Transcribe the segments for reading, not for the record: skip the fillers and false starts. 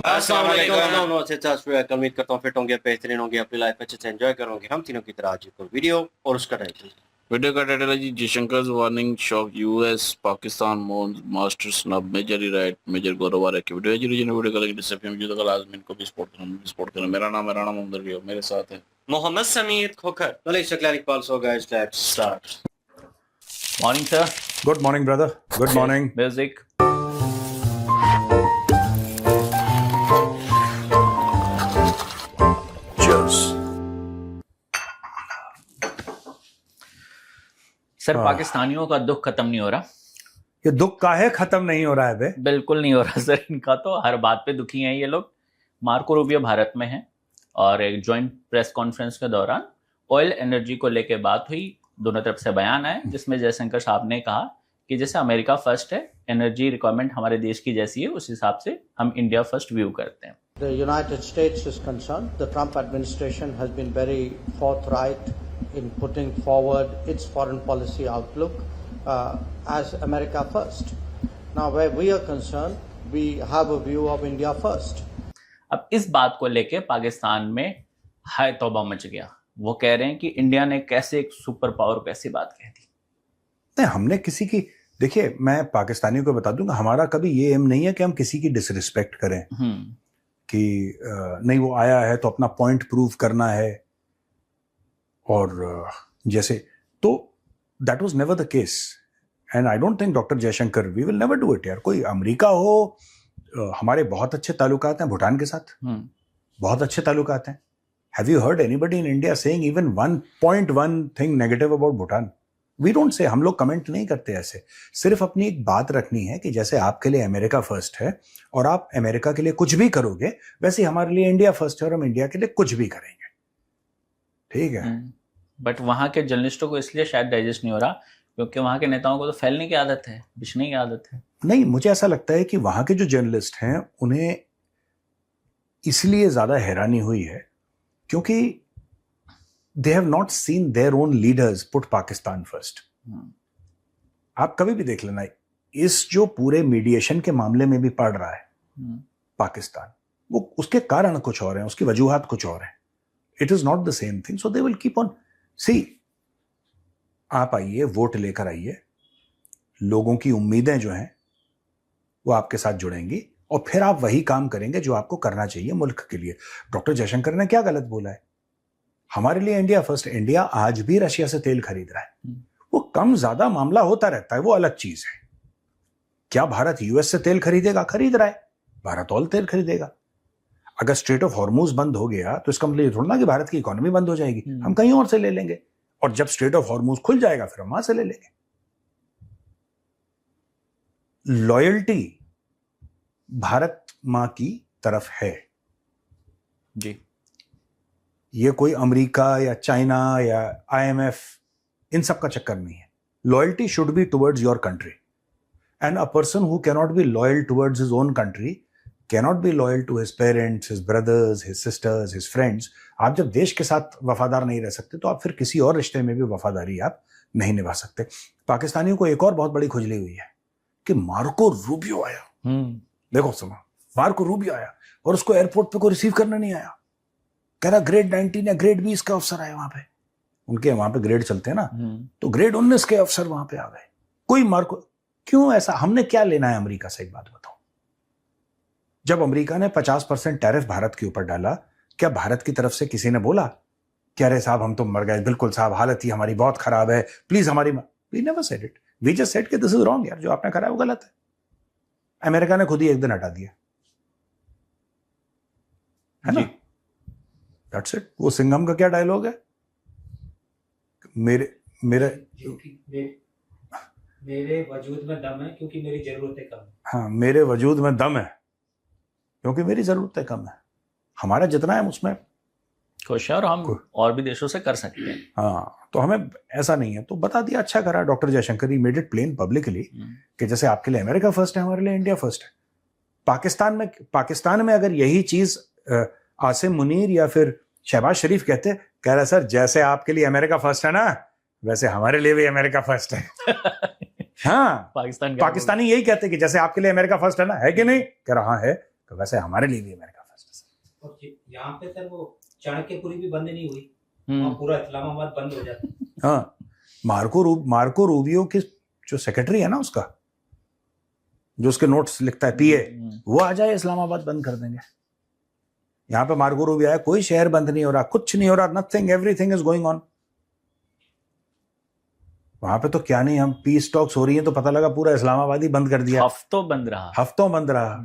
अस्सलाम वालेकुम से उम्मीद करता हूँ फिट होंगे, बेहतरीन होंगे, अपनी लाइफ अच्छे से एंजॉय करोगे। हम तीनों की तरह आज एक वीडियो और उसका टाइटल। वीडियो का टाइटल है जी Jaishankar warning shock US Pakistan मोन master snub major right major गोरोवार की वीडियो है जी। रीजन वीडियो का लेकिन डिस्क्रिप्शन में जो लाजमी इनको भी सपोर्ट करना। मेरा नाम है राणा मोहम्मद रफी, मेरे साथ है Mohammad Sameer Khokhar. Let's Islamic Pulse, guys, let's start. Morning, sir. Good morning, brother. Good morning. Music. Cheers. Sir पाकिस्तानियों का दुख खत्म नहीं हो रहा। ये दुख काहे खत्म नहीं हो रहा है बे? बिल्कुल नहीं हो रहा सर, इनका तो हर बात पे दुखी हैं ये लोग। मार्को रूबियो भारत में हैं और एक जॉइंट प्रेस कॉन्फ्रेंस के दौरान ऑयल एनर्जी को लेके बात हुई। दोनों तरफ से बयान आए जिसमें जयशंकर साहब ने कहा कि जैसे अमेरिका फर्स्ट है, एनर्जी रिक्वायरमेंट हमारे देश की जैसी है, उस हिसाब से हम इंडिया फर्स्ट व्यू करते हैं। The United States is concerned, the Trump administration has been very forthright in putting forward its foreign policy outlook as America first. Now, where we are concerned, we have a view of India first. अब इस बात को लेके पाकिस्तान में हाय तौबा much गया। वो कह रहे हैं कि इंडिया ने कैसे एक सुपर पावर को ऐसी बात कह दी। नहीं, हमने किसी की, देखिए मैं पाकिस्तानियों को बता दूंगा, हमारा कभी ये एम नहीं है कि हम किसी की डिसरिस्पेक्ट करें कि नहीं वो आया है तो अपना पॉइंट प्रूव करना है और जैसे, तो that was never the case and I don't think doctor Jaishankar we will never do it यार। कोई अमेरिका हो, हमारे बहुत अच्छे ताल्लुकात हैं भूटान के साथ, बहुत अच्छे ताल्लुकात हैं। Have you heard anybody in India saying even 1.1 thing negative about Bhutan? We don't say, हम लोग कमेंट नहीं करते ऐसे। सिर्फ अपनी एक बात रखनी है कि जैसे आपके लिए अमेरिका फर्स्ट है और आप अमेरिका के लिए कुछ भी करोगे, वैसे हमारे लिए इंडिया फर्स्ट है और हम इंडिया के लिए कुछ भी करेंगे, ठीक है। बट वहां के जर्नलिस्टों को इसलिए शायद डाइजेस्ट नहीं हो रहा क्योंकि वहां के नेताओं को तो फैलने की आदत है, बिछने की आदत है। नहीं, मुझे ऐसा लगता है कि वहां के जो जर्नलिस्ट हैं उन्हें इसलिए ज्यादा हैरानी हुई है क्योंकि they have not seen their own leaders put Pakistan first. आप कभी भी देख लेना, इस जो पूरे मीडिएशन के मामले में भी पड़ रहा है पाकिस्तान, वो उसके कारण कुछ और हैं, उसकी वजूहात कुछ और हैं। It is not the same thing, so they will keep on. See, आप आइए, वोट लेकर आइए, लोगों की उम्मीदें जो हैं वो आपके साथ जुड़ेंगी और फिर आप वही काम करेंगे जो आपको करना चाहिए मुल्क के लिए। डॉक्टर जयशंकर ने क्या गलत बोला है? हमारे लिए इंडिया फर्स्ट। इंडिया आज भी रशिया से तेल खरीद रहा है, वो कम ज्यादा मामला होता रहता है, वो अलग चीज है। क्या भारत यूएस से तेल खरीदेगा? खरीद रहा है, भारत और तेल खरीदेगा। अगर स्ट्रेट ऑफ हॉर्मूज बंद हो गया तो इसका मतलब ये थोड़ा ना कि भारत की इकोनॉमी बंद हो जाएगी, हम कहीं और से ले लेंगे, और जब स्ट्रेट ऑफ हॉर्मूज खुल जाएगा फिर हम वहां से ले लेंगे। लॉयल्टी भारत मां की तरफ है जी। ये कोई अमेरिका या चाइना या आईएमएफ इन सब का चक्कर नहीं है। Loyalty should be towards your country and a person who can not be loyal towards his own country can not be loyal to his parents, his brothers, his sisters, his friends. आप जब देश के साथ वफादार नहीं रह सकते तो आप फिर किसी और रिश्ते में भी वफादारी आप नहीं निभा सकते। पाकिस्तानियों को एक और बहुत बड़ी खुजली हुई है कि मार्को रूबियो आया। देखो सुनो, मार्को रूबियो आया और उसको एयरपोर्ट पे कोई रिसीव करने नहीं आया। कह रहा ग्रेड 19 या ग्रेड 20 का अफसर आए वहां पे, उनके वहां पे ग्रेड चलते हैं ना, तो ग्रेड 19 के अफसर वहां पे आ गए। कोई मार्को, क्यों ऐसा? हमने क्या लेना है अमेरिका से? एक बात बताओ, जब अमेरिका ने 50% टैरिफ भारत के ऊपर डाला, क्या भारत की तरफ से किसी ने बोला कि अरे साहब हम तो मर गए, बिल्कुल साहब हालत ही हमारी बहुत खराब है, प्लीज हमारी? We never said it, we just said कि दिस इज रॉन्ग यार, जो आपने करा है वो गलत है। अमेरिका ने खुद ही एक दिन हटा दिया, है ना? That's it. वो सिंघम का क्या डायलॉग है? मेरे वजूद में दम है क्योंकि मेरी जरूरतें कम है। हाँ, मेरे वजूद में दम है क्योंकि मेरी जरूरतें कम है। हमारा जितना है उसमें खुश है और हम और भी देशों से कर सकते हैं। हाँ, तो हमें ऐसा नहीं है, तो बता दिया, अच्छा करा doctor Jaishankar, he made it plain publicly कि जैसे आपके लिए अमेरिका फर्स्ट है, हमारे लिए इंडिया फर्स्ट है। पाकिस्तान में अगर यही चीज आसिम मुनीर या फिर शहबाज शरीफ कहते, कह रहा सर जैसे आपके लिए अमेरिका फर्स्ट है ना, वैसे हमारे लिए भी अमेरिका फर्स्ट है। हाँ, पाकिस्तानी यही कहते कि जैसे आपके लिए अमेरिका फर्स्ट है ना, है कि नहीं? कह रहा है। तो वैसे हमारे लिए भी अमेरिका फर्स्ट है। और यहाँ पे सर वो चाणक्यपुरी भी बंद नहीं हुई, हम्म। वहाँ पूरा इस्लामाबाद बंद हो जाता। हाँ, मार्को रूबियो के जो सेक्रेटरी है ना उसका, जो उसके नोट्स लिखता है पीए, वो आ जाए इस्लामाबाद बंद कर देंगे। यहाँ पे मार्को रूबियो आया, कोई शहर बंद नहीं हो रहा, कुछ नहीं हो रहा, nothing, everything is going on. वहां पे तो क्या नहीं, हम पीस टॉक्स हो रही है तो पता लगा पूरा इस्लामाबाद ही बंद कर दिया, हफ्तों बंद रहा।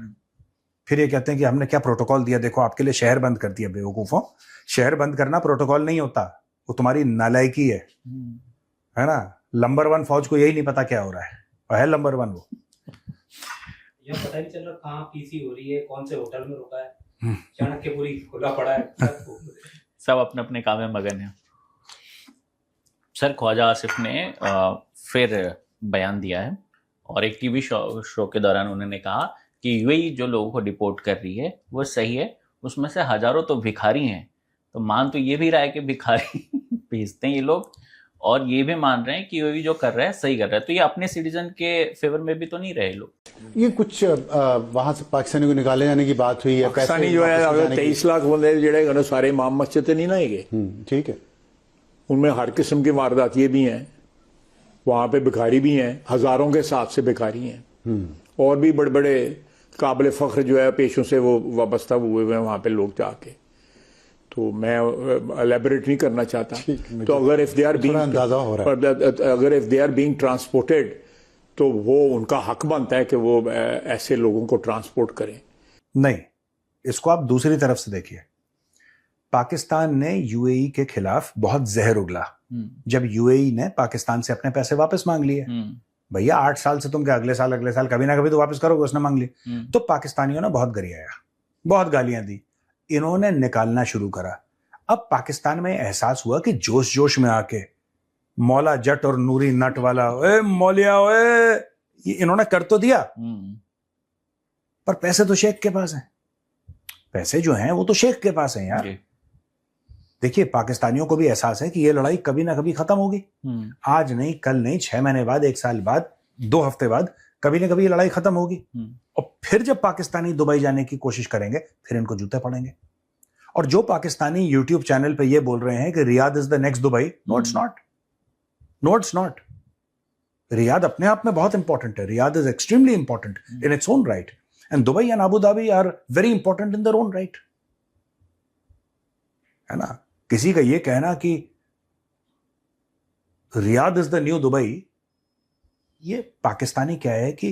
फिर ये कहते हैं कि हमने क्या प्रोटोकॉल दिया, देखो आपके लिए शहर बंद कर दिया। बेवकूफों, शहर बंद करना प्रोटोकॉल नहीं होता, वो तुम्हारी नालायकी है ना। नंबर 1 फौज को यही नहीं पता क्या हो रहा है, और है नंबर 1 वो। यहाँ पता नहीं चल रहा कहाँ पीसी हो रही है, कौन से होटल में रुका है, चाणक्यपुरी खुला पड़ा है। सब अपने अपने काम में मगन है। सर, ख्वाजा आसिफ ने फिर बयान दिया है और एक टीवी शो के दौरान उन्होंने कहा कि यूएई जो लोगों को डिपोर्ट कर रही है वो सही है, उसमें से हजारों तो भिखारी हैं। तो मान तो ये भी रहा है कि भिखारी भेजते हैं ये लोग, और ये भी मान रहे हैं कि यूएई जो कर रहा है सही कर रहा है। तो ये अपने सिटीजन के फेवर में भी तो नहीं रहे लोग। ये कुछ वहां से पाकिस्तानी को निकाले जाने की बात हुई है। पाकिस्तानी जो है अगर 23 लाख बंदे ਜਿਹੜੇ सारे इमाम मस्जिद नहीं ना है, ठीक है, उनमें हर किस्म की वारदात ये भी हैं, वहां पे भिखारी भी हैं, हजारों के हिसाब से भिखारी हैं, और भी बड़े बड़े काबिल फख्र जो है पेशों से वो वाबस्ता हुए हुए हैं वहां पे लोग जाके। तो मैं एलैबोरेट नहीं करना चाहता। तो अगर इफ दे आर बीइंग अंदाजा हो रहा है, अगर if they are being transported तो वो उनका हक बनता है कि वो ऐसे लोगों को ट्रांसपोर्ट करें। नहीं, इसको आप दूसरी तरफ से देखिए। पाकिस्तान ने यूएई के खिलाफ बहुत जहर उगला जब यूएई ने पाकिस्तान से अपने पैसे वापस मांग लिए। भैया 8 साल से तुम क्या अगले साल कभी ना कभी तो वापस करोगे, उसने मांग ली। तो पाकिस्तानियों ने बहुत गरियाया, बहुत गालियां दी, इन्होंने निकालना शुरू करा। अब पाकिस्तान में एहसास हुआ कि जोश जोश में आके मौला जट और नूरी नट वाला, ओए मौलिया ओए, ये इन्होंने कर तो दिया, पर पैसे तो शेख के पास हैं। पैसे जो हैं वो तो शेख के पास हैं यार। देखिए, पाकिस्तानियों को भी एहसास है कि ये लड़ाई कभी ना कभी खत्म होगी। आज नहीं, कल नहीं, 6 महीने बाद, 1 साल बाद, 2 हफ्ते बाद, कभी ना कभी ये लड़ाई खत्म होगी। और फिर जब पाकिस्तानी दुबई जाने की कोशिश करेंगे फिर इनको जूते पड़ेंगे। और जो पाकिस्तानी यूट्यूब चैनल पे ये बोल रहे हैं कि Riyadh is the next Dubai, no it's not, no it's not. Riyadh अपने आप में बहुत इंपॉर्टेंट है, Riyadh is extremely important in its own right, and Dubai and Abu Dhabi are very important in their own right, है ना। किसी का ये कहना कि Riyadh is the new Dubai, ये पाकिस्तानी क्या है कि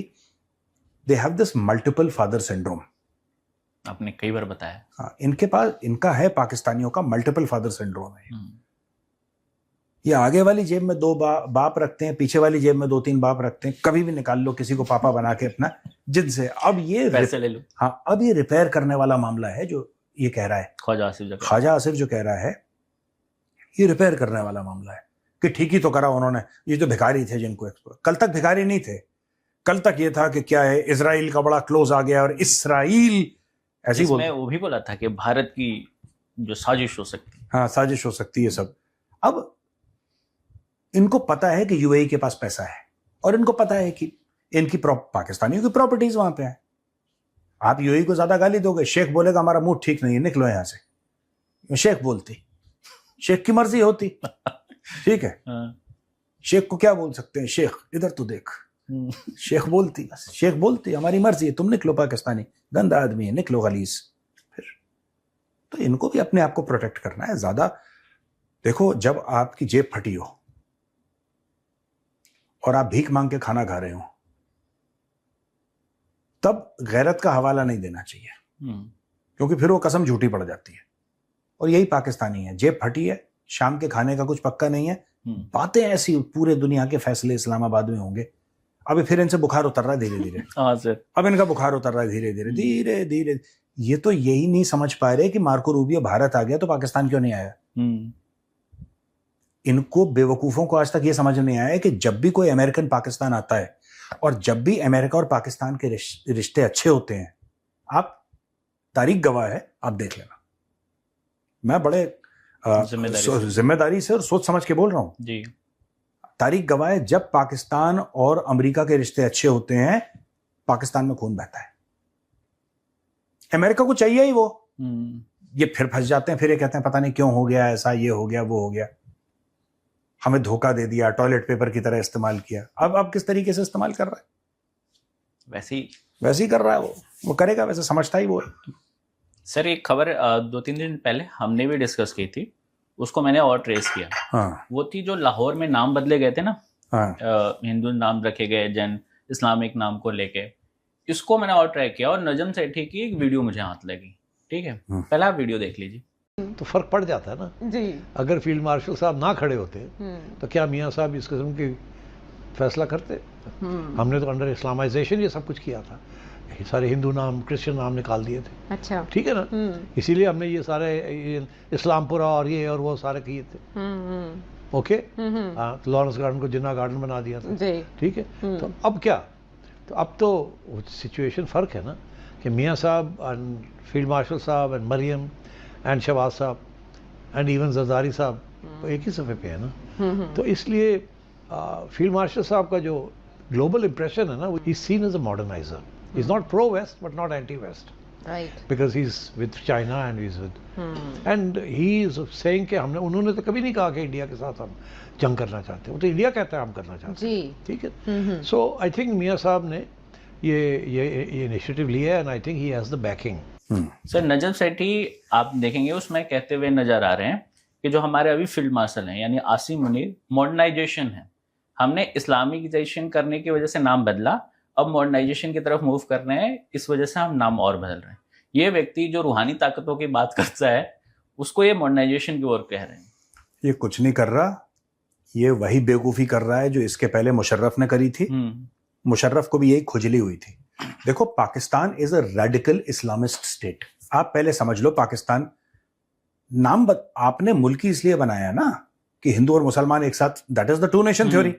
they have this multiple father syndrome. आपने कई बार बताया। हाँ, इनके पास, इनका है पाकिस्तानियों का मल्टीपल फादर सिंड्रोम है। ये आगे वाली जेब में 2 बाप रखते हैं, पीछे वाली जेब में 2-3 बाप रखते हैं। कभी भी निकाल लो किसी को पापा बना के अपना, जिनसे अब ये पैसे ले लो। हाँ, अब ये रिपेयर करने वाला मामला है जो ये कह रहा है ख्वाजा आसिफ जो कह रहा है, ये रिपेयर करने वाला मामला है कि ठीक ही तो करा उन्होंने। ये जो भिखारी थे जिनको, कल तक भिखारी नहीं थे, कल तक ये था कि क्या है, इजराइल का बड़ा क्लोज आ गया और इसराइल ऐसे ही बोलते, वो भी बोला था कि भारत की जो साजिश हो सकती है। हाँ, साजिश हो सकती है सब। अब इनको पता है कि यूएई के पास पैसा है और इनको पता है कि इनकी पाकिस्तानियों की प्रॉपर्टीज वहां पे है। आप यूएई को ज्यादा गाली दोगे, शेख बोलेगा हमारा मूड ठीक नहीं है, निकलो यहां से। शेख बोलती, शेख की मर्जी होती, ठीक है। शेख को क्या बोल सकते हैं, शेख इधर तो देख, शेख बोलती, बस शेख बोलती हमारी मर्जी है, तुम निकलो पाकिस्तानी, गंदा आदमी है, निकलो गलीस। फिर तो इनको भी अपने आप को प्रोटेक्ट करना है ज्यादा। देखो, जब आपकी जेब फटी हो और आप भीख मांग के खाना खा रहे हो, तब गैरत का हवाला नहीं देना चाहिए, क्योंकि फिर वो कसम झूठी पड़ जाती है। और यही पाकिस्तानी है, जेब फटी है, शाम के खाने का कुछ पक्का नहीं है, बातें ऐसी, पूरे दुनिया के फैसले इस्लामाबाद में होंगे। अभी फिर इनसे बुखार उतर रहा है धीरे धीरे। अब इनका बुखार उतर रहा है धीरे धीरे। ये तो यही नहीं समझ पा रहे कि मार्को रूबियो भारत आ गया तो पाकिस्तान क्यों नहीं आया। इनको बेवकूफों को आज तक ये समझ नहीं आया कि जब भी कोई अमेरिकन पाकिस्तान आता है और जब भी अमेरिका और पाकिस्तान के रिश्ते अच्छे होते हैं, आप तारीख गवाह है, आप देख लेना। मैं बड़े जिम्मेदारी से और सोच समझ के बोल रहा हूं जी। तारीख गवाह है, जब पाकिस्तान और अमेरिका के रिश्ते अच्छे होते हैं, पाकिस्तान में खून बहता है। अमेरिका को चाहिए ही वो। ये फिर फंस जाते हैं, फिर ये कहते हैं पता नहीं क्यों हो गया ऐसा, ये हो गया वो हो गया, हमें धोखा दे दिया, टॉयलेट पेपर की तरह इस्तेमाल किया। अब किस तरीके से इस्तेमाल कर रहा है? वैसे ही कर रहा है वो करेगा वैसे, समझता ही वो है। सर एक खबर 2-3 दिन पहले हमने भी डिस्कस की थी, उसको मैंने और ट्रेस किया। हाँ वो थी जो लाहौर में नाम बदले गए थे ना, हाँ हिंदू नाम रखे गए, जैन इस्लामिक नाम को लेके। इसको मैंने और ट्रैक किया और नजम सेठी की एक वीडियो मुझे हाथ लगी। ठीक है, पहला आप वीडियो देख लीजिए। तो फर्क पड़ जाता है ना जी। अगर फील्ड मार्शल साहब ना खड़े होते तो क्या मियाँ साहब इस किस्म की फैसला करते? हमने तो अंडर इस्लामाइजेशन ये सब कुछ किया था, ये सारे हिंदू नाम क्रिश्चियन नाम निकाल दिए थे। अच्छा, ठीक है ना, इसीलिए हमने ये सारे इस्लामपुरा और ये और वो सारे किए थे। ओके, लॉरेंस गार्डन को जिन्ना गार्डन बना दिया था। ठीक है, तो अब क्या, तो अब तो सिचुएशन फ़र्क है ना कि मियाँ साहब एंड फील्ड मार्शल साहब एंड मरियम एंड शहबाज साहब एंड इवन जरदारी साहब एक ही सफ़े पे है ना। तो इसलिए फील्ड मार्शल साहब का जो ग्लोबल इंप्रेशन है ना, वो is seen as a moderniser. He is not pro west but not anti west, right, because he is with China and he is with and he is saying कि हमने, उन्होंने तो कभी नहीं कहा कि इंडिया के साथ हम जंग करना चाहते हैं, वो तो इंडिया कहता है हम करना चाहते हैं। ठीक है, सो आई थिंक मियाँ साहब ने ये इनिशिएटिव लिया है and I think he has the backing. Sir Najam Sethi आप देखेंगे उसमें कहते हुए नजर आ रहे हैं कि जो हमारे अभी फील्ड मार्शल हैं यानी आसिम मुनीर, मॉडर्नाइजेशन है, हमने इस्लामिकाइजेशन करने की वजह से नाम बदला, अब मॉडर्नाइजेशन की तरफ मूव कर रहे हैं, इस वजह से हम नाम और बदल रहे हैं। ये व्यक्ति जो रूहानी ताकतों की बात करता है उसको ये मॉडर्नाइजेशन की ओर कह रहे हैं। ये कुछ नहीं कर रहा, ये वही बेवकूफ़ी कर रहा है जो इसके पहले मुशर्रफ ने करी थी। मुशर्रफ को भी यही खुजली हुई थी। देखो, Pakistan is a radical Islamist state. आप पहले समझ लो, पाकिस्तान नाम आपने मुल्की इसलिए बनाया ना कि हिंदू और मुसलमान एक साथ, that is the two nation theory.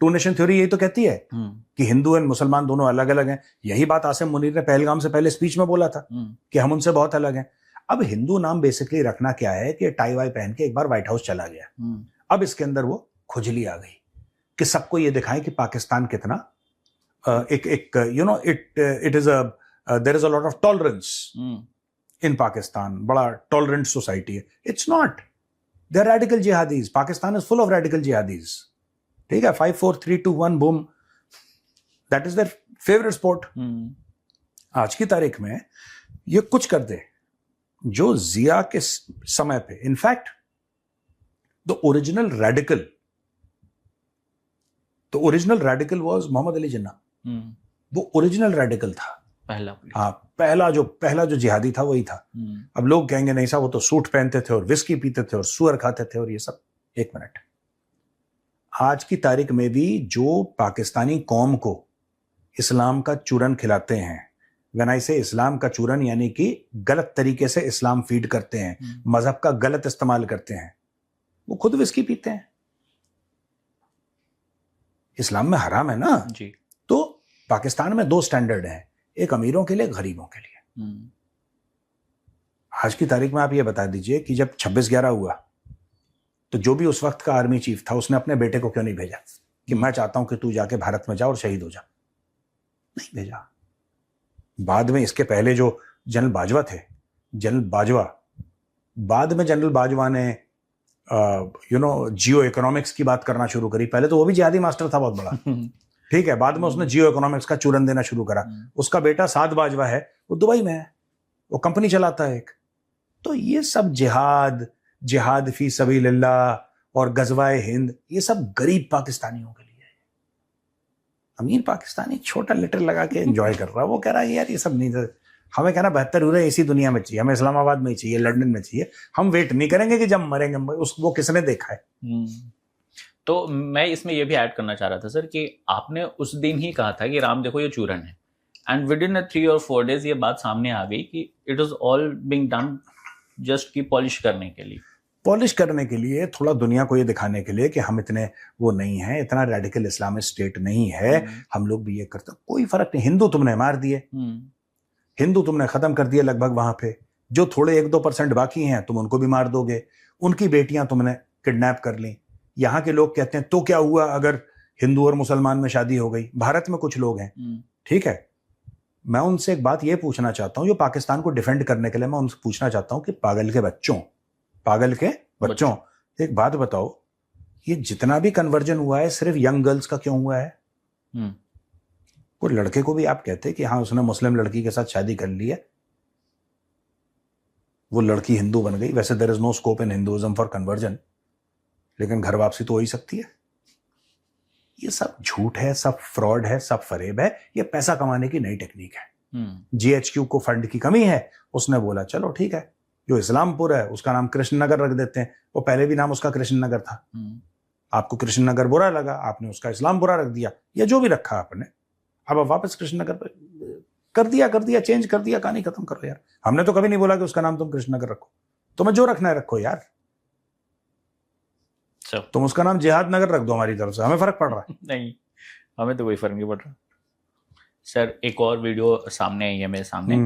Two nation theory यही तो कहती है कि हिंदू और मुसलमान दोनों अलग अलग हैं। यही बात आसिम मुनीर ने पहलगाम से पहले स्पीच में बोला था कि हम उनसे बहुत अलग हैं। अब हिंदू नाम बेसिकली रखना क्या है कि टाई वाई पहन के एक बार व्हाइट हाउस चला गया, अब इसके अंदर वो खुजली आ गई कि सबको ये दिखाएं कि पाकिस्तान कितना एक you know it is there is a lot of tolerance in Pakistan, बड़ा टॉलरेंट सोसाइटी है। It's not, they are radical jihadis. Pakistan is full of radical jihadis. ठीक है, 5 4 3 2 1 boom, that is their favourite sport. आज की तारीख में ये कुछ कर दे जो जिया के समय पे, in fact the original radical was Mohammad Ali Jinnah. वो ओरिजिनल रेडिकल था, पहला जो जिहादी था वही था। अब लोग कहेंगे नहीं साहब वो तो सूट पहनते थे और विस्की पीते थे और सुअर खाते थे और ये सब। एक मिनट, आज की तारीख में भी जो पाकिस्तानी कौम को इस्लाम का चूरन खिलाते हैं, व्हेन आई से इस्लाम का चूरन यानी कि गलत तरीके से इस्लाम फीड करते हैं, मजहब का गलत इस्तेमाल करते हैं, वो खुद विस्की पीते हैं। इस्लाम में हराम है ना जी। तो पाकिस्तान में 2 स्टैंडर्ड हैं, एक अमीरों के लिए, गरीबों के लिए। आज की तारीख में आप ये बता दीजिए कि जब 26/11 हुआ तो जो भी उस वक्त का आर्मी चीफ था उसने अपने बेटे को क्यों नहीं भेजा कि मैं चाहता हूं कि तू जाके भारत में जा और शहीद हो जा? नहीं भेजा। बाद में, इसके पहले जो जनरल बाजवा थे, बाद में जनरल बाजवा ने जियो इकोनॉमिक्स की बात करना शुरू करी। पहले तो वो भी जिहादी मास्टर था बहुत बड़ा, ठीक है, बाद में उसने जियो इकोनॉमिक्स का चूरन देना शुरू करा। उसका बेटा साद बाजवा है, वो दुबई में है, वो कंपनी चलाता है एक। तो ये सब जिहाद फी सबीलिल्लाह और गजवाए हिंद, ये सब गरीब पाकिस्तानियों के लिए है। अमीर पाकिस्तानी छोटा लेटर लगा के एंजॉय कर रहा है, वो कह रहा है यार ये सब नहीं, हमें कहना बेहतर हो रहा है, इसी दुनिया में चाहिए, हमें इस्लामाबाद में चाहिए, लंदन में चाहिए, हम वेट नहीं करेंगे कि जब मरेंगे। वो किसने देखा है? तो मैं इसमें ये भी ऐड करना चाह रहा था सर कि आपने उस दिन ही कहा था कि राम देखो ये चूरन है, and with in 3 or 4 days ये बात सामने आ गई कि it is all being done just की पॉलिश करने के लिए, थोड़ा दुनिया को ये दिखाने के लिए कि हम इतने वो नहीं हैं, इतना रेडिकल इस्लामिक स्टेट नहीं है, हम लोग भी ये करते। कोई फर्क नहीं, हिंदू तुमने मार दिए, हिंदू तुमने खत्म कर दिए लगभग। वहां पे जो थोड़े 1-2% बाकी हैं तुम उनको भी मार दोगे, उनकी बेटियां तुमने किडनैप कर ली। यहाँ के लोग कहते हैं तो क्या हुआ अगर हिंदू और मुसलमान में शादी हो गई? भारत में कुछ लोग हैं, ठीक है, मैं उनसे एक बात ये पूछना चाहता हूं, जो पाकिस्तान को डिफेंड करने के लिए मैं उनसे पूछना चाहता हूं कि पागल के बच्चों एक बात बताओ, ये जितना भी कन्वर्जन हुआ है सिर्फ यंग गर्ल्स का क्यों हुआ है? कोई लड़के को भी आप कहते कि हाँ उसने मुस्लिम लड़की के साथ शादी कर ली है, वो लड़की हिंदू बन गई, वैसे there is no scope in Hinduism for conversion, लेकिन घर वापसी तो हो ही सकती है। ये सब झूठ है, सब फ्रॉड है, सब फरेब है, ये पैसा कमाने की नई टेक्निक है। जीएचक्यू को फंड की कमी है, उसने बोला चलो ठीक है, जो इस्लामपुर है उसका नाम कृष्ण नगर रख देते हैं, वो पहले भी नाम उसका कृष्ण नगर था, आपको कृष्ण नगर बुरा लगा, आपने उसका इस्लामपुरा रख दिया, या जो भी रखा आपने, अब आप वापस कृष्ण नगर कर दिया चेंज कर दिया, कहानी खत्म करो यार। हमने तो कभी नहीं बोला कि उसका नाम तुम कृष्ण नगर रखो, तुम्हें जो रखना है रखो यार, तुम उसका नाम जिहाद नगर रख दो, हमारी तरफ से हमें फर्क पड़ रहा है? नहीं, हमें तो कोई फर्क नहीं पड़ रहा। सर एक और वीडियो सामने आई है मेरे सामने,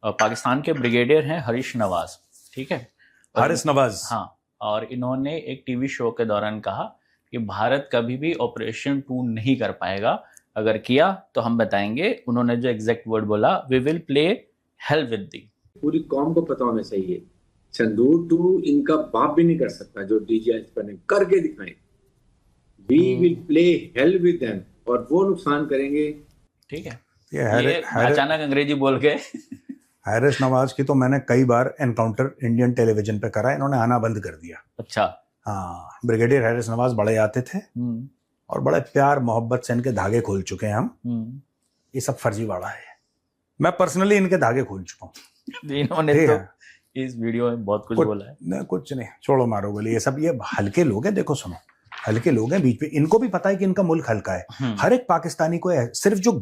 पाकिस्तान के ब्रिगेडियर हैं हरीश नवाज, ठीक है, हारिस नवाज, हाँ, और इन्होंने एक टीवी शो के दौरान कहा कि भारत कभी भी ऑपरेशन 2 नहीं कर पाएगा, अगर किया तो हम बताएंगे। उन्होंने जो एग्जैक्ट वर्ड बोला, we will play hell with the. पूरी कौम को पता होना चाहिए, संदूर 2 इनका बाप भी नहीं कर सकता, जो डीजीआई पर ने करके दिखाएं। We will play hell with them, और वो नुकसान करेंगे। ठीक है, ये अचानक अंग्रेजी बोल गए। हारिस नवाज की तो मैंने कई बार एनकाउंटर इंडियन टेलीविजन पे करा, इन्होंने आना बंद कर दिया। अच्छा, हाँ, ब्रिगेडियर हारिस नवाज बड़े आते थे और बड़े प्यार मोहब्बत से इनके धागे खोल चुके हैं हम। ये सब फर्जीवाड़ा है, मैं पर्सनली इनके धागे खोल चुका हूँ। इन्होंने तो इस वीडियो में बहुत कुछ बोला है। नहीं, कुछ नहीं, छोड़ो मारो बोले, ये सब ये हल्के लोग हैं। देखो सुनो, हल्के लोग हैं, बीच में इनको भी पता है कि इनका मुल्क हल्का है। हर एक पाकिस्तानी को, सिर्फ जो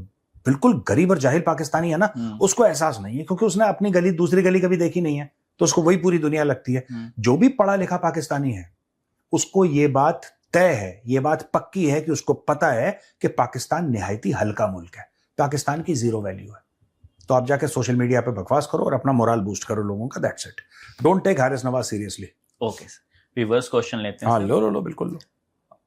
बिल्कुल गरीब और जाहिल पाकिस्तानी है ना, उसको एहसास नहीं है, क्योंकि उसने अपनी गली दूसरी गली कभी देखी नहीं है, तो उसको वही पूरी दुनिया लगती है। जो भी पढ़ा लिखा पाकिस्तानी है उसको ये बात तय है, ये बात पक्की है कि उसको पता है कि पाकिस्तान निहायती हल्का मुल्क है, पाकिस्तान की जीरो वैल्यू है। तो आप जाके सोशल मीडिया पे बकवास करो और अपना मोरल बूस्ट करो लोगों का, that's it. Don't take Haris Nawaz seriously. Okay sir, reverse question लेते हैं। हाँ, लो बिल्कुल लो।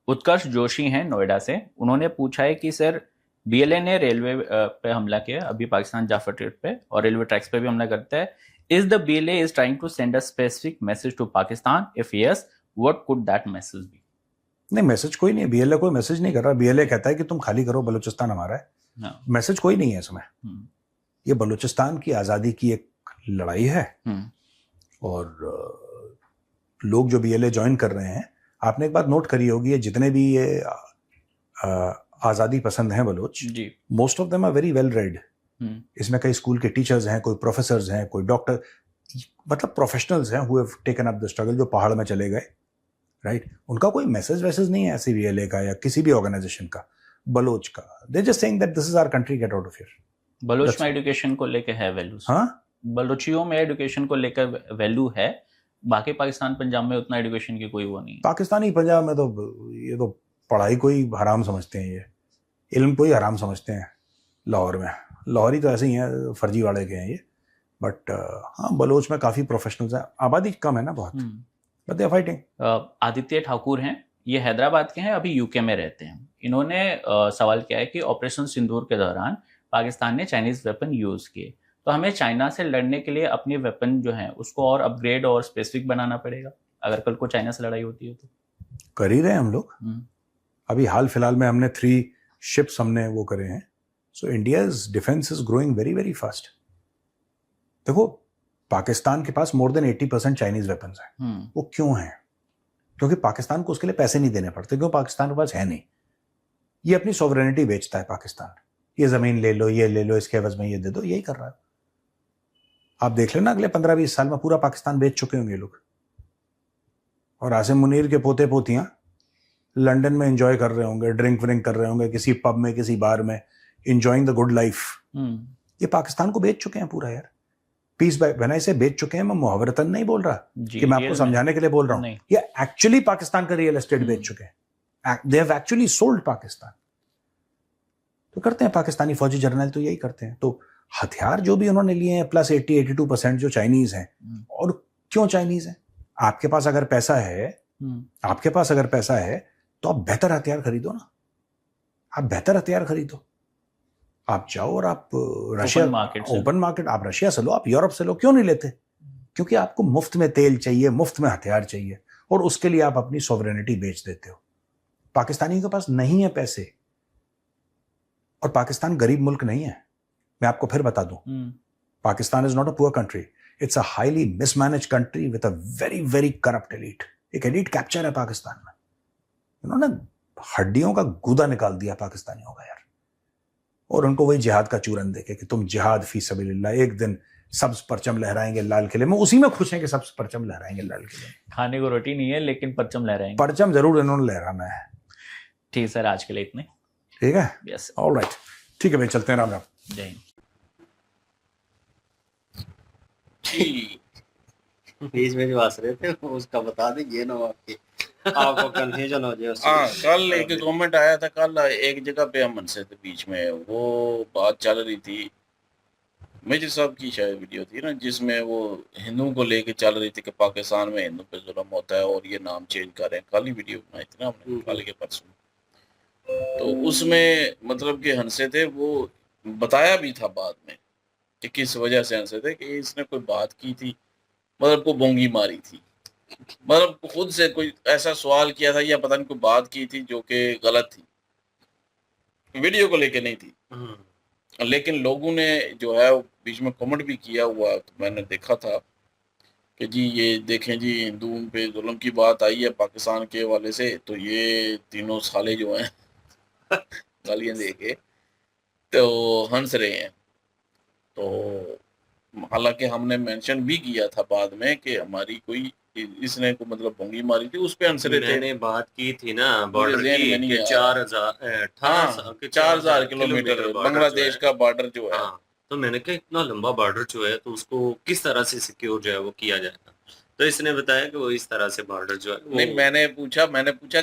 उत्कर्ष जोशी हैं नोएडा से, उन्होंने पूछा है कि सर बीएलए ने रेलवे पे हमला किया अभी पाकिस्तान जाफर ट्रेड पे, और रेलवे ट्रैक्स पे भी हमला करता है। Is the BLA is trying to send a specific message to Pakistan? If yes, what could that message be? नहीं, मैसेज कोई नहीं है, बीएलए कोई मैसेज नहीं कर रहा। बीएलए कहता है कि तुम खाली करो, बलूचिस्तान हमारा है। मैसेज कोई नहीं है इसमें। ये बलूचिस्तान की आज़ादी की एक लड़ाई है, और लोग जो बीएलए ज्वाइन कर रहे हैं, आपने एक बात नोट करी होगी, ये जितने भी ये आज़ादी पसंद हैं Baloch, most of them are very well read. इसमें कई स्कूल के टीचर्स हैं, कोई प्रोफेसर्स हैं, कोई डॉक्टर, मतलब प्रोफेशनल्स हैं who have taken up the struggle, जो पहाड़ में चले गए, राइट। उनका कोई मैसेज वैसेज नहीं है ऐसे बीएलए का या किसी भी ऑर्गेनाइजेशन का, बलोच का। They just saying that this is our country, get out of here. Baloch में एजुकेशन को लेकर है वैल्यूज? हाँ, बलोचियों में एजुकेशन को लेकर वैल्यू है, बाकी पाकिस्तान पंजाब में उतना एजुकेशन की कोई वो नहीं है। पाकिस्तानी पंजाब में तो ये तो पढ़ाई को ही हराम समझते हैं, ये इल्म को ही हराम समझते हैं। लाहौर में, लाहौरी तो ऐसे ही हैं, फर्जी वाले के हैं ये, बट हाँ, बलोच में काफ़ी प्रोफेशनल्स हैं, आबादी कम है ना बहुत, but they are fighting. Aditya Thakur हैं, ये हैदराबाद के हैं, अभी यूके में रहते हैं। इन्होंने सवाल किया है कि ऑपरेशन सिंदूर के दौरान पाकिस्तान ने चाइनीज वेपन यूज किए, तो हमें चाइना से लड़ने के लिए अपनी वेपन जो है उसको और अपग्रेड और स्पेसिफिक बनाना पड़ेगा, अगर कल को चाइना से लड़ाई होती है तो। कर ही रहे हैं हम लोग। अभी हाल फिलहाल में हमने 3 शिप्स हमने वो करे हैं। सो India's defence is growing very very fast. देखो, पाकिस्तान के पास मोर देन 80% चाइनीज वेपन्स हैं। वो क्यों हैं? क्योंकि पाकिस्तान को उसके लिए पैसे नहीं देने पड़ते, क्यों? पाकिस्तान के पास है नहीं। ये अपनी सॉवरेनिटी बेचता है पाकिस्तान, ये जमीन ले लो, ये ले लो, इसके एवज में ये दे दो, यही कर रहा है। आप देख लेना, अगले 15-20 साल में पूरा पाकिस्तान बेच चुके होंगे लोग, और आसिम मुनीर के पोते पोतियां लंदन में एंजॉय कर रहे होंगे, ड्रिंक व्रिंक कर रहे होंगे किसी पब में, किसी बार में, एंजॉइंग द गुड लाइफ। ये पाकिस्तान को बेच चुके हैं पूरा यार। पीस बाय व्हेन आई से बेच चुके हैं, मैं मुहावरतन नहीं बोल रहा कि मैं आपको समझाने के लिए बोल रहा हूँ, ये एक्चुअली पाकिस्तान का रियल एस्टेट बेच चुके हैं। They have actually sold Pakistan. तो करते हैं पाकिस्तानी फौजी जर्नल, तो यही करते हैं। तो हथियार जो भी उन्होंने लिए हैं प्लस 80-82% जो चाइनीज हैं। और क्यों चाइनीज हैं? आपके पास अगर पैसा है, आपके पास अगर पैसा है तो आप बेहतर हथियार खरीदो ना, आप बेहतर हथियार खरीदो। आप जाओ और आप रशिया मार्केट से ओपन मार्केट, आप रशिया से लो, आप यूरोप से लो, क्यों नहीं लेते? क्योंकि आपको मुफ्त में तेल चाहिए, मुफ्त में हथियार चाहिए, और उसके लिए आप अपनी सॉवरेनिटी बेच देते हो। पाकिस्तानियों के पास नहीं है पैसे, और पाकिस्तान गरीब मुल्क नहीं है। मैं आपको फिर बता दूं, Pakistan is not a poor country, it's a highly mismanage country with a very very corrupt elite. एक एलीट कैप्चर है पाकिस्तान में, उन्होंने हड्डियों का गूदा निकाल दिया पाकिस्तानियों का यार। और उनको वही जिहाद का चूरन देके कि तुम जिहाद फी सबीलिल्लाह, एक दिन सब्ज परचम लहराएंगे लाल किले में, उसी में खुश हैं कि सब्ज परचम लहराएंगे लाल किले में। खाने को रोटी नहीं है लेकिन परचम लहराएंगे। परचम जरूर इन्होंने लहराना है। ठीक सर, आज के लिए इतने। ठीक है, यस, ऑलराइट, ठीक है भाई, चलते हैं। राम राम। जय हिंद। बीच में जो हंस रहे थे उसका बता दीजिए ना, आपको कंफ्यूजन हो जाए। हाँ, कल एक कमेंट आया था, कल एक जगह पे हम मनसे थे, बीच में वो बात चल रही थी, मेजर साहब की शायद वीडियो थी ना, जिसमें वो हिंदुओं को लेके चल रही थी कि पाकिस्तान में हिंदू पे जुल्म होता है और ये नाम चेंज कर रहे हैं। कल ही वीडियो बनाई थी ना हमने, कल के परसों। तो उसमें मतलब कि हंसे थे, वो बताया भी था बाद में कि किस वजह से हंसे थे, कि इसने कोई बात की थी, मतलब को बोंगी मारी थी, मतलब खुद से कोई ऐसा सवाल किया था या पता नहीं कोई बात की थी जो कि गलत थी, वीडियो को लेके नहीं थी। लेकिन लोगों ने जो है बीच में कमेंट भी किया हुआ, तो मैंने देखा था कि जी ये देखें जी, हिंदुओं पे जुल्म की बात आई है पाकिस्तान के हवाले से, तो ये तीनों साले जो हैं गालियां दे के तो हंस रहे हैं। तो हालांकि हमने मेंशन भी किया था बाद में कि हमारी कोई इसने को मतलब भोंगी मारी थी, उस पे हंस रहे थे। मैंने बात की थी ना बॉर्डर की कि 4,000 किलोमीटर बांग्लादेश का बॉर्डर जो है। तो मैंने कहा इतना लंबा बॉर्डर जो है, तो उसको किस तरह से सिक्योर जो है वो किया जाएगा। तो इसने बताया कि वो इस तरह से बॉर्डर जो है नहीं, मैंने पूछा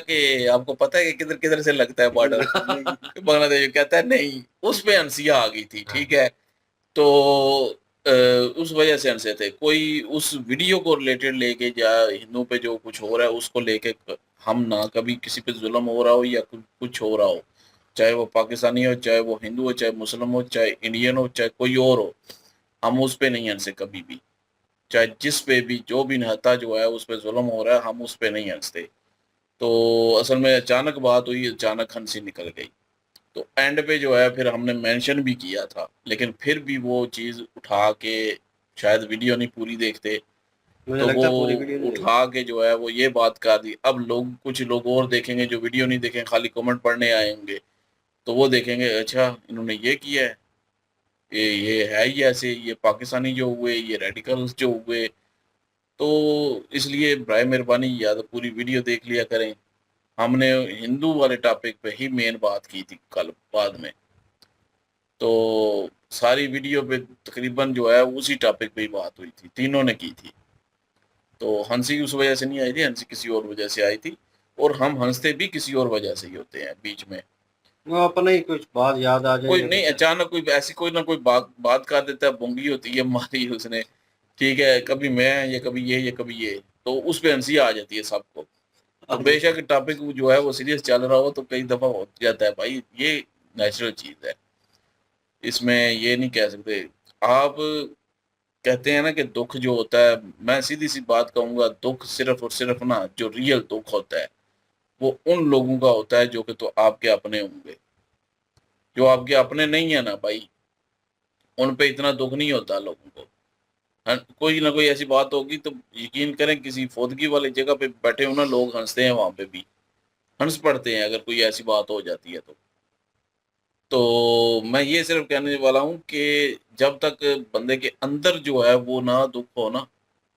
कि आपको पता है कि किधर किधर से लगता है बॉर्डर बांग्लादेश। कहता है नहीं, उस पे हंसिया आ गई थी। ठीक है, तो उस वजह से हंसे थे। कोई उस वीडियो को रिलेटेड लेके या हिंदुओं पे जो कुछ हो रहा है उसको लेके हम ना कभी किसी पे जुल्म हो रहा हो या कुछ हो रहा हो, चाहे वो पाकिस्तानी हो, चाहे वो हिंदू हो, चाहे मुस्लिम हो, चाहे इंडियन हो, चाहे कोई और हो, हम उस पे नहीं हंसे कभी भी। चाहे जिस पे भी जो भी नहता जो है उस पे जुल्म हो रहा है, हम उस पे नहीं हंसते। तो असल में अचानक बात हुई, अचानक हंसी निकल गई। तो एंड पे जो है फिर हमने मेंशन भी किया था, लेकिन फिर भी वो चीज़ उठा के, शायद वीडियो नहीं पूरी देखते, तो वो उठा के जो है वो ये बात कर दी। अब लोग, कुछ लोग और देखेंगे जो वीडियो नहीं देखेंगे, खाली कमेंट पढ़ने आएंगे, तो वो देखेंगे अच्छा इन्होंने ये किया है, ये है ही ऐसे, ये पाकिस्तानी जो हुए, ये रेडिकल्स जो हुए। तो इसलिए बराए मेहरबानी या तो पूरी वीडियो देख लिया करें। हमने हिंदू वाले टॉपिक पे ही मेन बात की थी कल बाद में, तो सारी वीडियो पे तकरीबन जो है उसी टॉपिक पे ही बात हुई थी, तीनों ने की थी। तो हंसी उस वजह से नहीं आई थी, हंसी किसी और वजह से आई थी, और हम हंसते भी किसी और वजह से ही होते हैं बीच में। वो अपना ही कुछ बात याद आ जाए, कोई नहीं, अचानक कोई ऐसी कोई ना कोई बात कर देता है, बोंगी होती है मारी उसने, ठीक है, कभी मैं, ये कभी ये कभी ये, तो उस पे हंसी आ जाती है सबको। तो बेशक टॉपिक जो है वो सीरियस चल रहा हो तो कई दफा हो जाता है भाई, ये नेचुरल चीज है, इसमें ये नहीं कह सकते। आप कहते हैं ना कि दुख जो होता है, मैं सीधी सी बात कहूंगा, दुख सिर्फ और सिर्फ ना, जो रियल दुख होता है वो उन लोगों का होता है जो कि तो आपके अपने होंगे। जो आपके अपने नहीं है ना भाई, उन पे इतना दुख नहीं होता लोगों को। कोई ना कोई ऐसी बात होगी तो यकीन करें, किसी फौदगी वाली जगह पे बैठे हो ना लोग, हंसते हैं, वहां पे भी हंस पड़ते हैं अगर कोई ऐसी बात हो जाती है तो मैं ये सिर्फ कहने वाला हूँ कि जब तक बंदे के अंदर जो है वो ना दुख हो ना,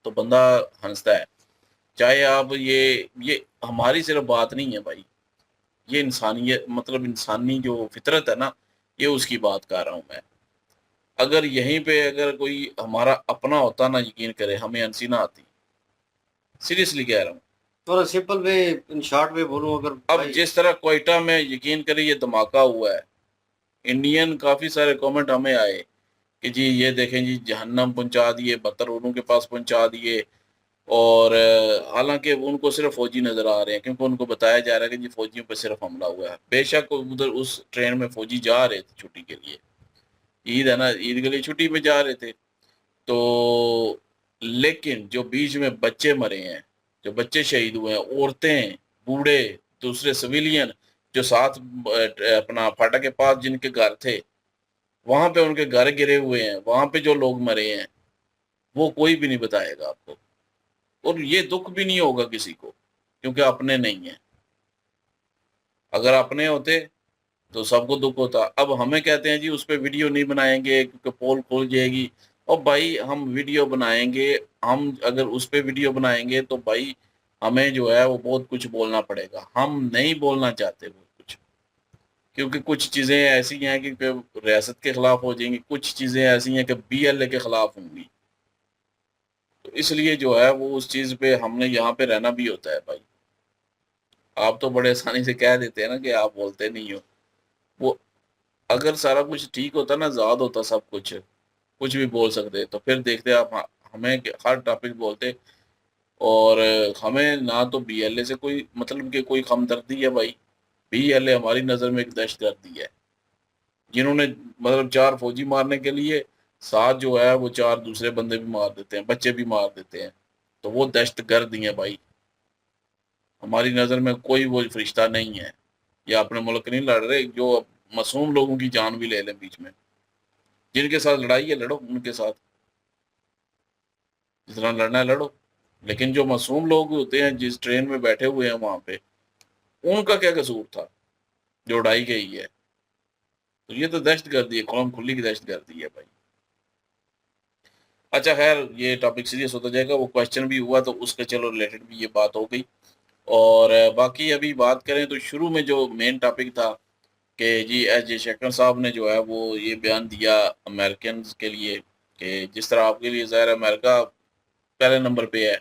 तो बंदा हंसता है। चाहे आप ये हमारी सिर्फ बात नहीं है भाई, ये इंसानियत, मतलब इंसानी जो फितरत है ना, ये उसकी बात कर रहा हूँ मैं। अगर यहीं पे अगर कोई हमारा अपना होता ना, यकीन करे हमें हंसी ना आती, सीरियसली कह रहा हूँ। थोड़ा simple way, in short way बोलूं, अगर अब जिस तरह कोयटा में यकीन करे ये धमाका हुआ है, इंडियन काफी सारे कमेंट हमें आए कि जी ये देखें जी, जहन्नम पहुंचा दिए, बदतर उनके पास पहुंचा दिए। और हालांकि उनको सिर्फ फौजी नजर आ रहे हैं, क्योंकि उनको बताया जा रहा है कि जी फौजियों पर सिर्फ हमला हुआ है। बेशक उधर उस ट्रेन में फौजी जा रहे थे छुट्टी के लिए, ईद है ना, ईद के लिए छुट्टी पे जा रहे थे। तो लेकिन जो बीच में बच्चे मरे हैं, जो बच्चे शहीद हुए हैं, औरतें, बूढ़े, दूसरे सिविलियन जो साथ अपना फाटक के पास जिनके घर थे, वहां पे उनके घर गिरे हुए हैं, वहां पे जो लोग मरे हैं, वो कोई भी नहीं बताएगा आपको। और ये दुख भी नहीं होगा किसी को, क्योंकि अपने नहीं है। अगर अपने होते तो सबको दुख होता। अब हमें कहते हैं जी उस पर वीडियो नहीं बनाएंगे क्योंकि पोल खुल जाएगी। और भाई हम वीडियो बनाएंगे, हम अगर उस पर वीडियो बनाएंगे तो भाई हमें जो है वो बहुत कुछ बोलना पड़ेगा। हम नहीं बोलना चाहते वो कुछ, क्योंकि कुछ चीज़ें ऐसी हैं कि रियासत के खिलाफ हो जाएंगी, कुछ चीज़ें ऐसी हैं कि BLA के खिलाफ होंगी। तो इसलिए जो है वो उस चीज़ पे हमने यहाँ पे रहना भी होता है भाई। आप तो बड़े आसानी से कह देते हैं ना कि आप बोलते नहीं हो। वो अगर सारा कुछ ठीक होता ना, आजाद होता सब कुछ भी बोल सकते, तो फिर देखते आप हमें हर टॉपिक बोलते। और हमें ना तो BLA से कोई मतलब कि कोई हमदर्दी है भाई। BLA हमारी नज़र में एक दहशतगर्दी है, जिन्होंने मतलब 4 फौजी मारने के लिए साथ जो है वो 4 दूसरे बंदे भी मार देते हैं, बच्चे भी मार देते हैं। तो वो दहशतगर्द ही है भाई। हमारी नज़र में कोई वो फरिश्ता नहीं है। या अपने मुल्क नहीं लड़ रहे, जो मासूम लोगों की जान भी ले लें बीच में। जिनके साथ लड़ाई है लड़ो, उनके साथ जितना लड़ना है लड़ो। लेकिन जो मासूम लोग होते हैं जिस ट्रेन में बैठे हुए हैं वहां पे, उनका क्या कसूर था जो उड़ाई गई है? तो ये तो दहशतगर्दी है, खुल्म खुली की दहशतगर्दी है भाई। अच्छा खैर, ये टॉपिक सीरियस होता जाएगा। वो क्वेश्चन भी हुआ तो उसके चलो रिलेटेड भी ये बात हो गई। और बाकी अभी बात करें तो शुरू में जो मेन टॉपिक था कि जी एस जयशंकर साहब ने जो है वो ये बयान दिया अमेरिकन के लिए कि जिस तरह आपके लिए ज़ाहिर अमेरिका पहले नंबर पे है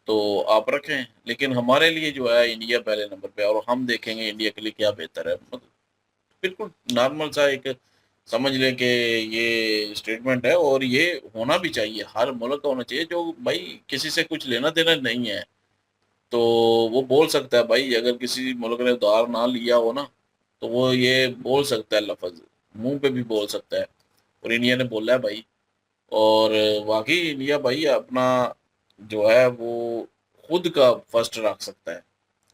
तो आप रखें, लेकिन हमारे लिए जो है इंडिया पहले नंबर पे है और हम देखेंगे इंडिया के लिए क्या बेहतर है। मतलब बिल्कुल नॉर्मल सा एक समझ लें कि ये स्टेटमेंट है। और ये होना भी चाहिए, हर मुल्क का होना चाहिए जो भाई किसी से कुछ लेना देना नहीं है तो वो बोल सकता है भाई। अगर किसी मुल्क ने उधार ना लिया हो ना तो वो ये बोल सकता है, लफ्ज़ मुंह पे भी बोल सकता है। और इंडिया ने बोला है भाई। और वाकई इंडिया भाई अपना जो है वो खुद का फर्स्ट रख सकता है।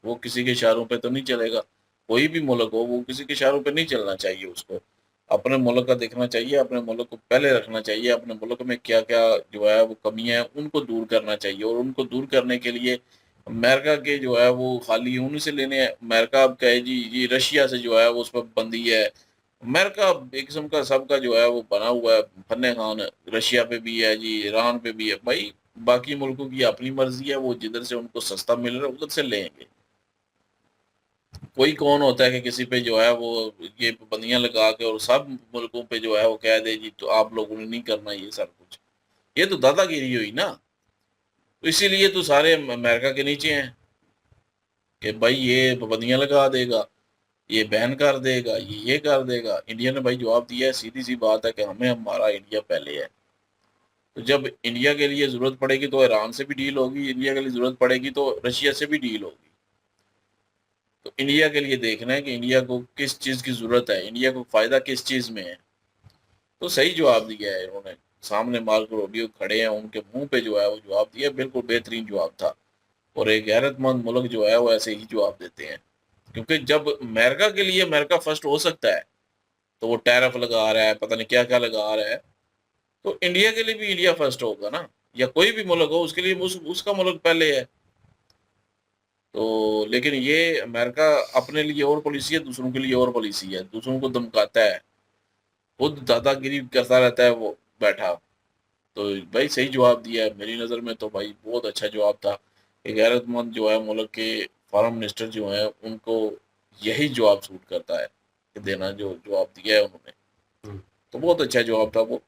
वो किसी के इशारों पे तो नहीं चलेगा। कोई भी मुल्क हो वो किसी के इशारों पे नहीं चलना चाहिए। उसको अपने मुल्क का देखना चाहिए, अपने मुल्क को पहले रखना चाहिए। अपने मुल्क में क्या क्या जो है वो कमियां हैं उनको दूर करना चाहिए। और उनको दूर करने के लिए अमेरिका के जो है वो खाली उनसे लेने, अमेरिका अब कहे जी रशिया से जो है वो उस पर बंदी है। अमेरिका एक किस्म का सबका जो है वो बना हुआ है फन्ने खान। रशिया पे भी है जी, ईरान पे भी है भाई। बाकी मुल्कों की अपनी मर्जी है, वो जिधर से उनको सस्ता मिल रहा है उधर से लेंगे। कोई कौन होता है कि किसी पे जो है वो ये पाबंदियां लगा के और सब मुल्कों पे जो है वो कह दे जी तो आप लोगों ने नहीं करना ये सब कुछ। ये तो दादागिरी हुई ना। तो इसीलिए तो सारे अमेरिका के नीचे हैं कि भाई ये पाबंदियां लगा देगा, ये बैन कर देगा, ये कर देगा। इंडिया ने भाई जवाब दिया है, सीधी सी बात है कि हमें हमारा इंडिया पहले है। तो जब इंडिया के लिए ज़रूरत पड़ेगी तो ईरान से भी डील होगी, इंडिया के लिए ज़रूरत पड़ेगी तो रशिया से भी डील होगी। तो इंडिया के लिए देखना है कि इंडिया को किस चीज़ की ज़रूरत है, इंडिया को फ़ायदा किस चीज़ में है। तो सही जवाब दिया है इन्होंने। सामने मार्को रूबियो खड़े हैं, उनके मुंह पे जो है वो जवाब दिया, बिल्कुल बेहतरीन जवाब था। और एक गैरतमंद मुल्क जो है वो ऐसे ही जवाब देते हैं। क्योंकि जब अमेरिका के लिए अमेरिका फर्स्ट हो सकता है तो वो टैरिफ लगा रहा है, पता नहीं क्या क्या लगा रहा है, तो इंडिया के लिए भी इंडिया फर्स्ट होगा ना। या कोई भी मुल्क हो उसके लिए उसका मुल्क पहले है। तो लेकिन ये अमेरिका अपने लिए और पॉलिसी है, दूसरों के लिए और पॉलिसी है, दूसरों को धमकाता है, खुद दादागिरी करता रहता है वो बैठा। तो भाई सही जवाब दिया है मेरी नज़र में तो भाई बहुत अच्छा जवाब था। एक गैरतमंद जो है मुल्क के फॉरेन मिनिस्टर जो है उनको यही जवाब सूट करता है कि देना जो जवाब दिया है उन्होंने। तो बहुत अच्छा जवाब था वो।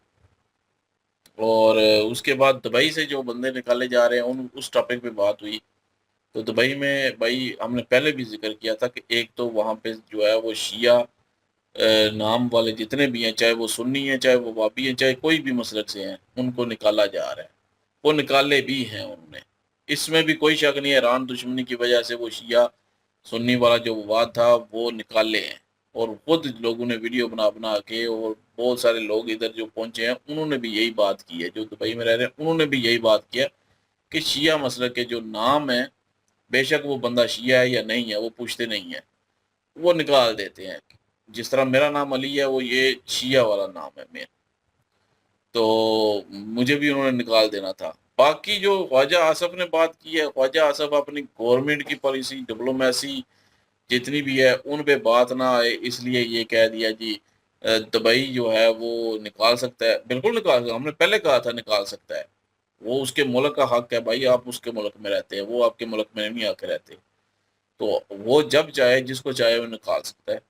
और उसके बाद दुबई से जो बंदे निकाले जा रहे हैं उस टॉपिक पे बात हुई। तो दुबई में भाई हमने पहले भी जिक्र किया था कि एक तो वहाँ पे जो है वो शिया नाम वाले जितने भी हैं, चाहे वो सुन्नी हैं, चाहे वो वाबी हैं, चाहे कोई भी मसलक से हैं, उनको निकाला जा रहा है। वो निकाले भी हैं उन्होंने, इसमें भी कोई शक नहीं है। ईरान दुश्मनी की वजह से वो शिया सुन्नी वाला जो विवाद था वो निकाले हैं। और खुद लोगों ने वीडियो बना बना के, और बहुत सारे लोग इधर जो पहुंचे हैं उन्होंने भी यही बात की है, जो दुबई में रह रहे हैं उन्होंने भी यही बात किया कि शिया मसलक के जो नाम है, बेशक वो बंदा शिया है या नहीं है वो पूछते नहीं है, वो निकाल देते हैं। जिस तरह मेरा नाम अली है, वो ये शिया वाला नाम है मेरा, तो मुझे भी उन्होंने निकाल देना था। बाकी जो ख्वाजा आसफ ने बात की है, ख्वाजा आसफ अपनी गवर्नमेंट की पॉलिसी, डिप्लोमेसी जितनी भी है उन पे बात ना आए, इसलिए ये कह दिया जी दुबई जो है वो निकाल सकता है। बिल्कुल निकाल सकता है, हमने पहले कहा था निकाल सकता है, वो उसके मुल्क का हक है भाई, आप उसके मुल्क में रहते हैं, वो आपके मुल्क में नहीं आके रहते, तो वो जब चाहे जिसको चाहे वो निकाल सकता है।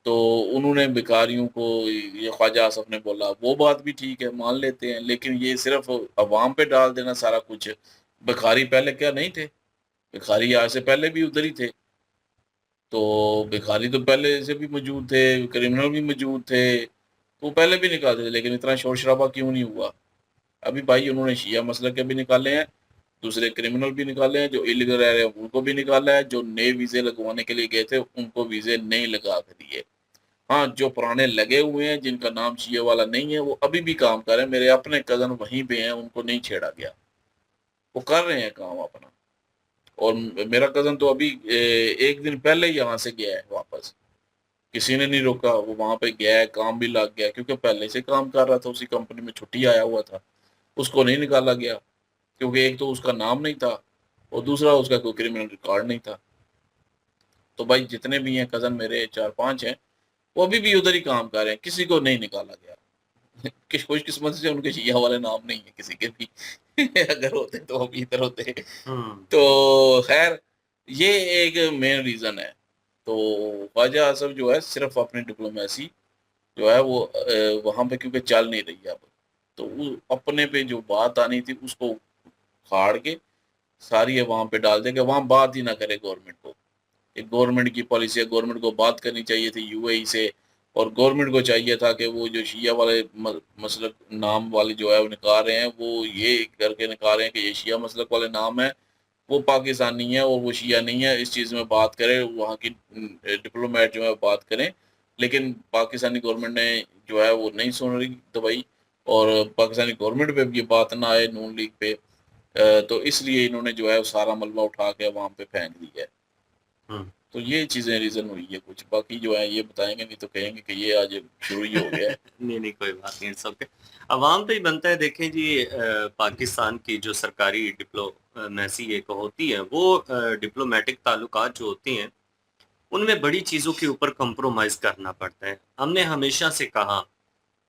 तो उन्होंने भिखारियों को, ये ख्वाजा आसफ ने बोला, वो बात भी ठीक है, मान लेते हैं, लेकिन ये सिर्फ अवाम पे डाल देना सारा कुछ। भिखारी पहले क्या नहीं थे? भिखारी आज से पहले भी उधर ही थे, तो भिखारी तो पहले से भी मौजूद थे, क्रिमिनल भी मौजूद थे, तो पहले भी निकालते थे, लेकिन इतना शोर शराबा क्यों नहीं हुआ? अभी भाई उन्होंने शिया मसलक के भी निकाले हैं, दूसरे क्रिमिनल भी निकाले हैं, जो इलीगल रह रहे हैं उनको भी निकाला है, जो नए वीज़े लगवाने के लिए गए थे उनको वीज़े नहीं लगा के दिए। हाँ, जो पुराने लगे हुए हैं जिनका नाम शिया वाला नहीं है वो अभी भी काम कर रहे हैं, मेरे अपने कज़न वहीं पे हैं, उनको नहीं छेड़ा गया, वो कर रहे हैं काम अपना। और मेरा कज़न तो अभी एक दिन पहले यहाँ से गया है वापस, किसी ने नहीं रोका, वो वहाँ पे गया है, काम भी लग गया, क्योंकि पहले से काम कर रहा था, उसी कंपनी में छुट्टी आया हुआ था, उसको नहीं निकाला गया, क्योंकि एक तो उसका नाम नहीं था और दूसरा उसका कोई क्रिमिनल रिकॉर्ड नहीं था। तो भाई जितने भी हैं कज़न मेरे 4-5 हैं, वो अभी भी उधर ही काम कर रहे हैं, किसी को नहीं निकाला गया। खुशकिस्मत से उनके शिया वाले नाम नहीं है किसी के भी अगर होते तो अभी इधर होते। तो खैर ये एक मेन रीज़न है। तो ख्वाजा आसफ जो है सिर्फ अपनी डिप्लोमेसी जो है वो वहाँ पे क्योंकि चल नहीं रही अब, तो वो अपने पे जो बात आनी थी उसको फाड़ के सारी है वहाँ पे डाल देंगे, वहाँ बात ही ना करे गवर्नमेंट को। एक गवर्नमेंट की पॉलिसी है, गवर्नमेंट को बात करनी चाहिए थी यूएई से, और गवर्नमेंट को चाहिए था कि वो जो शिया वाले मसलक नाम वाले जो है वो निकाल रहे हैं, वो ये करके निकाल रहे हैं कि ये शिया मसलक वाले नाम है, वो पाकिस्तानी है और वो शिया नहीं है, इस चीज़ में बात करें, वहाँ की डिप्लोमेट जो है बात करें। लेकिन पाकिस्तानी गवर्नमेंट ने जो है वो नहीं सुन रही दुबई, और पाकिस्तानी गवर्नमेंट पे भी ये बात ना आए नून लीग पे, तो इसलिए इन्होंने जो है वो सारा मलबा उठा के वहाँ पे फेंक दिया है। तो ये चीज़ें रीज़न हुई है कुछ, बाकी जो है ये बताएंगे, नहीं तो कहेंगे कि ये आज शुरू ही हो गया है। नहीं कोई बात नहीं, इट्स ओके। अवाम पे ही बनता है। देखें जी, पाकिस्तान की जो सरकारी डिप्लोमेसी एक होती है, वो डिप्लोमेटिक ताल्लुकात जो होती हैं उनमें बड़ी चीज़ों के ऊपर कंप्रोमाइज़ करना पड़ता है। हमने हमेशा से कहा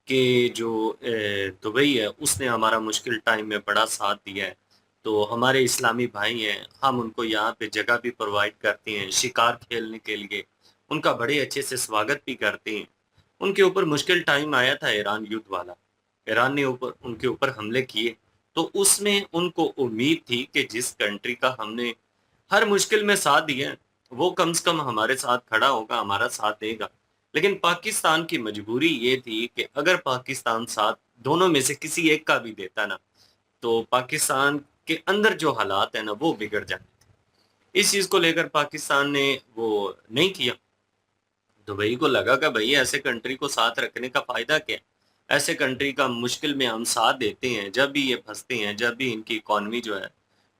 कि जो दुबई है उसने हमारा मुश्किल टाइम में बड़ा साथ दिया है, तो हमारे इस्लामी भाई हैं, हम उनको यहाँ पे जगह भी प्रोवाइड करते हैं शिकार खेलने के लिए, उनका बड़े अच्छे से स्वागत भी करते हैं। उनके ऊपर मुश्किल टाइम आया था ईरान युद्ध वाला, ईरान ने उनके ऊपर हमले किए, तो उसमें उनको उम्मीद थी कि जिस कंट्री का हमने हर मुश्किल में साथ दिया है वो कम से कम हमारे साथ खड़ा होगा, हमारा साथ देगा। लेकिन पाकिस्तान की मजबूरी ये थी कि अगर पाकिस्तान साथ दोनों में से किसी एक का भी देता ना, तो पाकिस्तान के अंदर जो हालात है ना वो बिगड़ जाते थे। इस चीज़ को लेकर पाकिस्तान ने वो नहीं किया। दुबई को लगा कि भाई ऐसे कंट्री को साथ रखने का फ़ायदा क्या है, ऐसे कंट्री का मुश्किल में हम साथ देते हैं, जब भी ये फंसते हैं, जब भी इनकी इकॉनमी जो है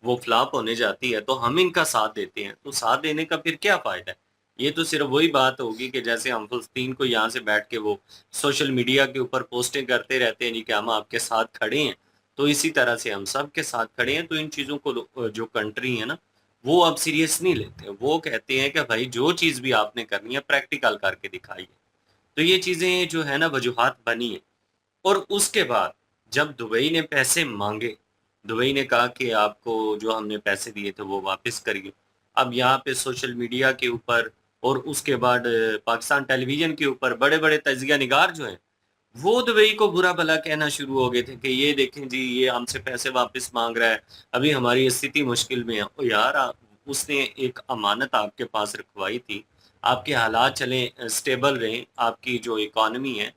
वो फ्लॉप होने जाती है तो हम इनका साथ देते हैं, तो साथ देने का फिर क्या फ़ायदा है? ये तो सिर्फ वही बात होगी कि जैसे हम फ़लस्तीन को यहाँ से बैठ के वो सोशल मीडिया के ऊपर पोस्टें करते रहते हैं जी कि हम आपके साथ खड़े हैं, तो इसी तरह से हम सब के साथ खड़े हैं। तो इन चीज़ों को जो कंट्री है ना वो अब सीरियस नहीं लेते, वो कहते हैं कि भाई जो चीज़ भी आपने करनी है प्रैक्टिकल करके दिखाइए। तो ये चीज़ें जो है ना वजूहात बनी है। और उसके बाद जब दुबई ने पैसे मांगे, दुबई ने कहा कि आपको जो हमने पैसे दिए थे वो वापस करिए। अब यहाँ पे सोशल मीडिया के ऊपर और उसके बाद पाकिस्तान टेलीविज़न के ऊपर बड़े-बड़े तजिया निगार जो हैं वो दुबई को बुरा भला कहना शुरू हो गए थे कि ये देखें जी, ये हमसे पैसे वापस मांग रहा है, अभी हमारी स्थिति मुश्किल में है। ओ यार, उसने एक अमानत आपके पास रखवाई थी, आपके हालात चलें, स्टेबल रहें, आपकी जो इकॉनमी है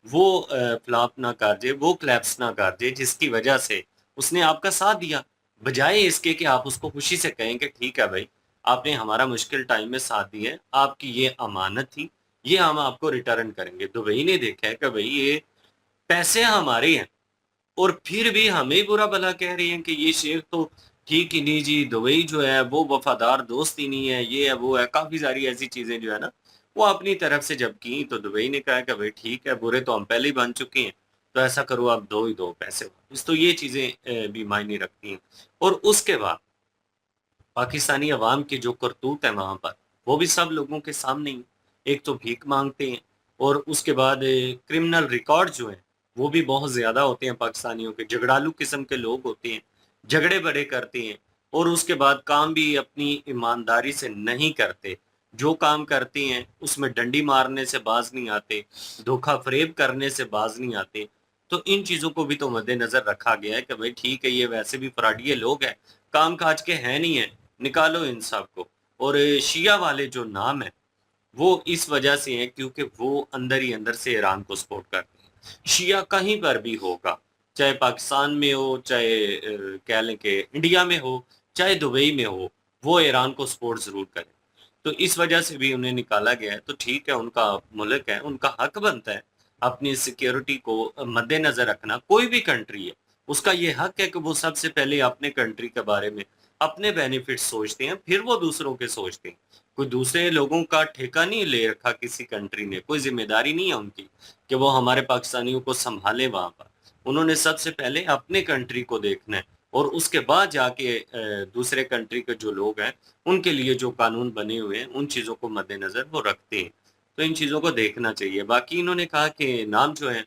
वो फ्लॉप ना कर जाए, वो क्लैप्स ना कर जाए, जिसकी वजह से उसने आपका साथ दिया। बजाय इसके कि आप उसको खुशी से कहें कि ठीक है भाई, आपने हमारा मुश्किल टाइम में साथ दिया है, आपकी ये अमानत थी, ये हम आपको रिटर्न करेंगे। दुबई ने देखा है कि भाई ये पैसे हमारे हैं और फिर भी हमें बुरा भला कह रहे हैं कि ये शेख तो ठीक ही नहीं जी, दुबई जो है वो वफादार दोस्त ही नहीं है, ये है वो है, काफी सारी ऐसी चीजें जो है ना वो अपनी तरफ से जब की तो दुबई ने कहा कि भाई ठीक है, बुरे तो हम पहले ही बन चुके हैं, तो ऐसा करो आप दो ही दो पैसे वापस। तो ये चीजें भी मायने रखती हैं। और उसके बाद पाकिस्तानी अवाम की जो करतूत है वहां पर, वो भी सब लोगों के सामने ही। एक तो भीख मांगते हैं और उसके बाद क्रिमिनल रिकॉर्ड जो है वो भी बहुत ज्यादा होते हैं पाकिस्तानियों के, झगड़ालू किस्म के लोग होते हैं, झगड़े बड़े करते हैं और उसके बाद काम भी अपनी ईमानदारी से नहीं करते। जो काम करते हैं उसमें डंडी मारने से बाज नहीं आते, धोखा फरेब करने से बाज नहीं आते। तो इन चीजों को भी तो मद्देनजर रखा गया है कि भाई ठीक है, ये वैसे भी फ्रॉडिये लोग हैं, काम काज के हैं नहीं है, निकालो इन सब को। और शिया वाले जो नाम है वो इस वजह से है क्योंकि वो अंदर ही अंदर से ईरान को सपोर्ट करते हैं। शिया कहीं पर भी होगा, चाहे पाकिस्तान में हो, चाहे कह लें कि इंडिया में हो, चाहे दुबई में हो, वो ईरान को सपोर्ट जरूर करे। तो इस वजह से भी उन्हें निकाला गया है। तो ठीक है, उनका मुल्क है, उनका हक बनता है अपनी सिक्योरिटी को मद्देनजर रखना। कोई भी कंट्री है, उसका ये हक है कि वो सबसे पहले अपने कंट्री के बारे में, अपने बेनिफिट सोचते हैं, फिर वो दूसरों के सोचते हैं। कोई दूसरे लोगों का ठेका नहीं ले रखा किसी कंट्री ने, कोई जिम्मेदारी नहीं है उनकी कि वो हमारे पाकिस्तानियों को संभाले वहां पर। उन्होंने सबसे पहले अपने कंट्री को देखना है और उसके बाद जाके दूसरे कंट्री के जो लोग हैं उनके लिए जो कानून बने हुए हैं उन चीज़ों को मद्देनजर वो रखते हैं। तो इन चीज़ों को देखना चाहिए। बाकी इन्होंने कहा कि नाम जो है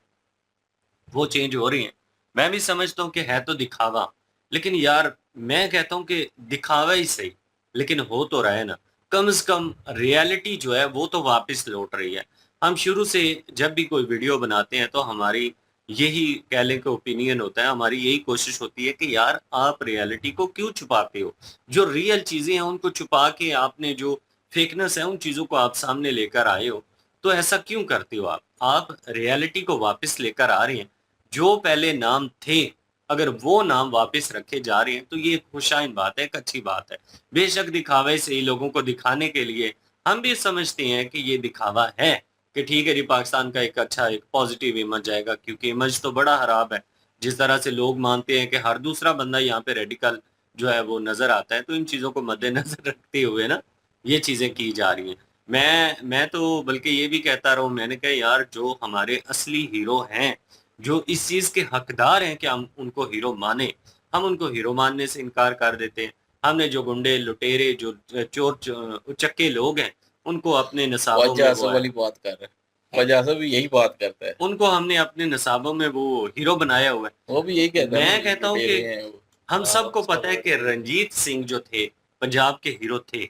वो चेंज हो रही हैं। मैं भी समझता हूँ कि है तो दिखावा, लेकिन यार मैं कहता हूँ कि दिखावा ही सही, लेकिन हो तो रहा है ना। कम से कम रियलिटी जो है वो तो वापस लौट रही है। हम शुरू से जब भी कोई वीडियो बनाते हैं तो हमारी यही कह लें कि ओपिनियन होता है, हमारी यही कोशिश होती है कि यार आप रियलिटी को क्यों छुपाते हो? जो रियल चीज़ें हैं उनको छुपा के आपने जो फेकनेस है उन चीज़ों को आप सामने लेकर आए हो, तो ऐसा क्यों करते हो आप? आप रियलिटी को वापस लेकर आ रहे हैं। जो पहले नाम थे, अगर वो नाम वापस रखे जा रहे हैं तो ये खुशाइन बात है, एक अच्छी बात है। बेशक दिखावे से ही लोगों को दिखाने के लिए हम भी समझते हैं कि ये दिखावा है कि ठीक है जी, पाकिस्तान का एक अच्छा एक पॉजिटिव इमेज आएगा, क्योंकि इमेज तो बड़ा खराब है। जिस तरह से लोग मानते हैं कि हर दूसरा बंदा यहाँ पे रेडिकल जो है वो नजर आता है, तो इन चीज़ों को मद्देनजर रखते हुए ना ये चीज़ें की जा रही हैं। मैं तो बल्कि ये भी कहता रहा हूँ, मैंने कहा यार जो हमारे असली हीरो हैं, जो इस चीज़ के हकदार हैं कि हम उनको हीरो माने, हम उनको हीरो मानने से इनकार कर देते हैं। हमने जो गुंडे, लुटेरे, जो चोर उचक्के लोग हैं, उनको अपने नसाबों में वजह वो है, वाली बात कर रहे हैं, वजह से भी यही बात करता है, उनको हमने अपने नसाबों में वो हीरो बनाया हुआ है। वो भी यही कहता है मैं ना, कहता हूँ लुटेरे कि हैं वो। हम सबको पता है कि रंजीत सिंह जो थे पंजाब के हीरो थे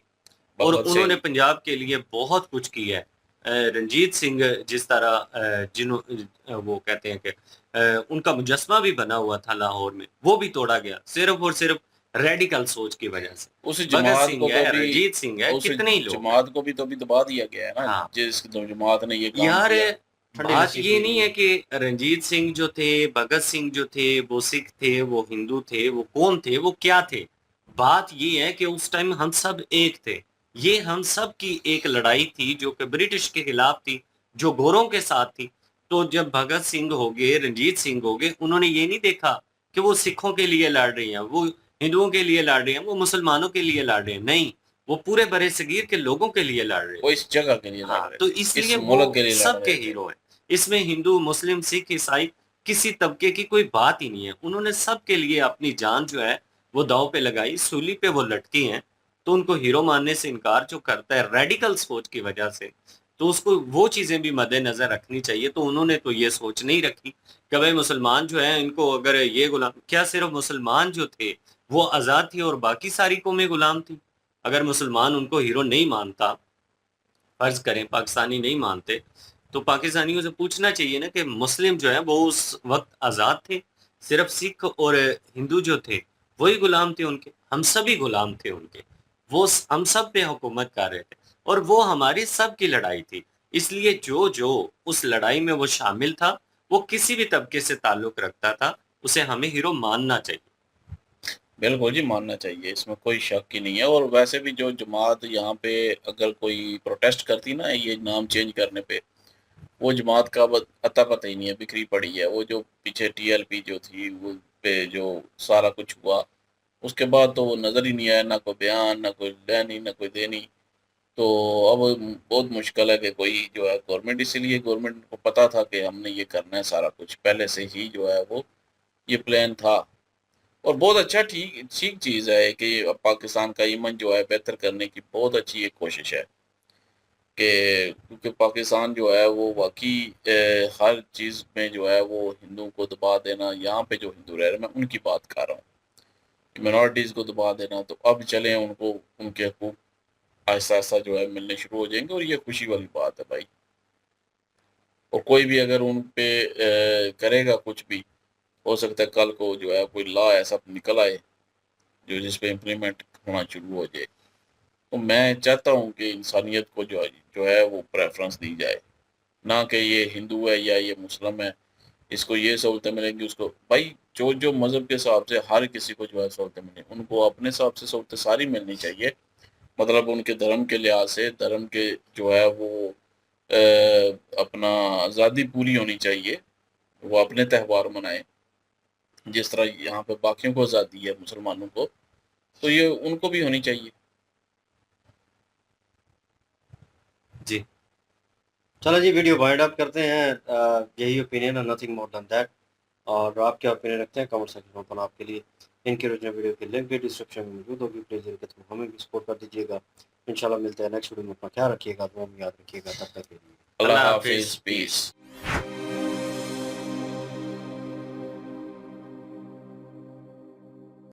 और भगत उन्होंने सिंह, पंजाब के लिए बहुत कुछ किया है। रंजीत सिंह जिस तरह वो कहते हैं कि उनका मुजस्मा भी बना हुआ था लाहौर में, वो भी तोड़ा गया सिर्फ और सिर्फ रेडिकल सोच की वजह से। उस भगत जमात सिंह को है, भी, रंजीत सिंह है, उस कितने ही लोग हैं। जमात को भी तो अभी दबा दिया गया है ना, हाँ। जिस जमात ने ये काम यार किया। बात ये नहीं है कि रंजीत सिंह जो थे, भगत सिंह जो थे, वो सिख थे, वो हिंदू थे, वो कौन थे, वो क्या थे। बात ये है कि उस टाइम हम सब एक थे। ये हम सब की एक लड़ाई थी जो कि ब्रिटिश के खिलाफ थी, जो गोरों के साथ थी। तो जब भगत सिंह हो गए, रंजीत सिंह हो गए, उन्होंने ये नहीं देखा कि वो सिखों के लिए लड़ रही हैं, वो हिंदुओं के लिए लड़ रहे हैं, वो मुसलमानों के लिए लड़ रहे हैं। नहीं, वो पूरे बड़े सगीर के लोगों के लिए लड़ रहे हैं। वो इस जगह के लिए लड़ हाँ, रहे तो थे, इसलिए इस मुल्क वो के लिए लड़ सबके रहे थे। हीरो हैं। इसमें हिंदू, मुस्लिम, सिख, ईसाई किसी तबके की कोई बात ही नहीं है। उन्होंने सबके लिए अपनी जान जो है वो दांव पे लगाई, सूली पे वो लटकी हैं। तो उनको हीरो मानने से इनकार जो करता है रेडिकल सोच की वजह से, तो उसको वो चीजें भी मद्देनजर रखनी चाहिए। तो उन्होंने तो ये सोच नहीं रखी कि भाई मुसलमान जो है इनको अगर ये गुलाम, क्या सिर्फ मुसलमान जो थे वो आजाद थे और बाकी सारी कौमें गुलाम थी? अगर मुसलमान उनको हीरो नहीं मानता, फर्ज करें पाकिस्तानी नहीं मानते, तो पाकिस्तानियों से पूछना चाहिए ना कि मुस्लिम जो है वो उस वक्त आज़ाद थे, सिर्फ सिख और हिंदू जो थे वही गुलाम थे उनके, हम सभी गुलाम थे उनके। वो हम सब पे हुकूमत कर रहे थे और वो हमारी सब की लड़ाई थी। इसलिए जो जो उस लड़ाई में वो शामिल था, वो किसी भी तबके से ताल्लुक रखता था, उसे हमें हीरो मानना चाहिए। बिल्कुल जी, मानना चाहिए, इसमें कोई शक ही नहीं है। और वैसे भी जो जमात यहाँ पे अगर कोई प्रोटेस्ट करती ना ये नाम चेंज करने पे, वो जमात का अता पता ही नहीं है, बिखरी पड़ी है। वो जो पीछे टीएलपी जो थी वो पे जो सारा कुछ हुआ, उसके बाद तो वो नज़र ही नहीं आया, ना कोई बयान, ना कोई लेनी, ना कोई देनी। तो अब बहुत मुश्किल है कि कोई जो है गवर्नमेंट, इसीलिए गवर्नमेंट को पता था कि हमने ये करना है, सारा कुछ पहले से ही जो है वो ये प्लान था। और बहुत अच्छा ठीक ठीक चीज़ है कि पाकिस्तान का इमेज जो है बेहतर करने की बहुत अच्छी एक कोशिश है कि क्योंकि पाकिस्तान जो है वो वाकई हर चीज़ में जो है वो हिंदुओं को दबा देना, यहाँ पे जो हिंदू रह रहे हैं मैं उनकी बात कर रहा हूँ, मिनॉरिटीज़ को दबा देना, तो अब चलें उनको उनके हकूक आहिस्ता आहिस्ता जो है मिलने शुरू हो जाएंगे, और ये खुशी वाली बात है भाई। और कोई भी अगर उन पे करेगा कुछ भी, हो सकता है कल को जो है कोई लॉ ऐसा निकल आए जो जिस पे इम्प्लीमेंट होना शुरू हो जाए। तो मैं चाहता हूँ कि इंसानियत को जो है वो प्रेफरेंस दी जाए, ना कि ये हिंदू है या ये मुस्लिम है, इसको ये सहूलतें मिलेंगी, उसको भाई जो जो मज़हब के हिसाब से हर किसी को जो है सहूलतें मिलें, उनको अपने हिसाब से सहूलतें सारी मिलनी चाहिए। मतलब उनके धर्म के लिहाज से, धर्म के जो है वो अपना आज़ादी पूरी होनी चाहिए, वो अपने त्यौहार मनाएं जिस तरह यहाँ पे बाकियों को आज़ादी है मुसलमानों को, तो ये उनको भी होनी चाहिए। जी चलो जी, वीडियो वाइंड अप करते हैं। यही ओपिनियन है, नथिंग मोर देन दैट। और आप क्या ओपिनियन रखते हैं कमेंट सेक्शन में, आपके लिए इनके ओरिजिनल वीडियो की लिंक भी डिस्क्रिप्शन में मौजूद होगी, प्लीज़ के थ्रू हमें भी सपोर्ट कर दीजिएगा। इंशाल्लाह मिलते हैं नेक्स्ट वीडियो में, अपना ख्याल रखिएगा, दुआ में याद रखिएगा, तब तक के लिए अल्लाह हाफिज़, पीस।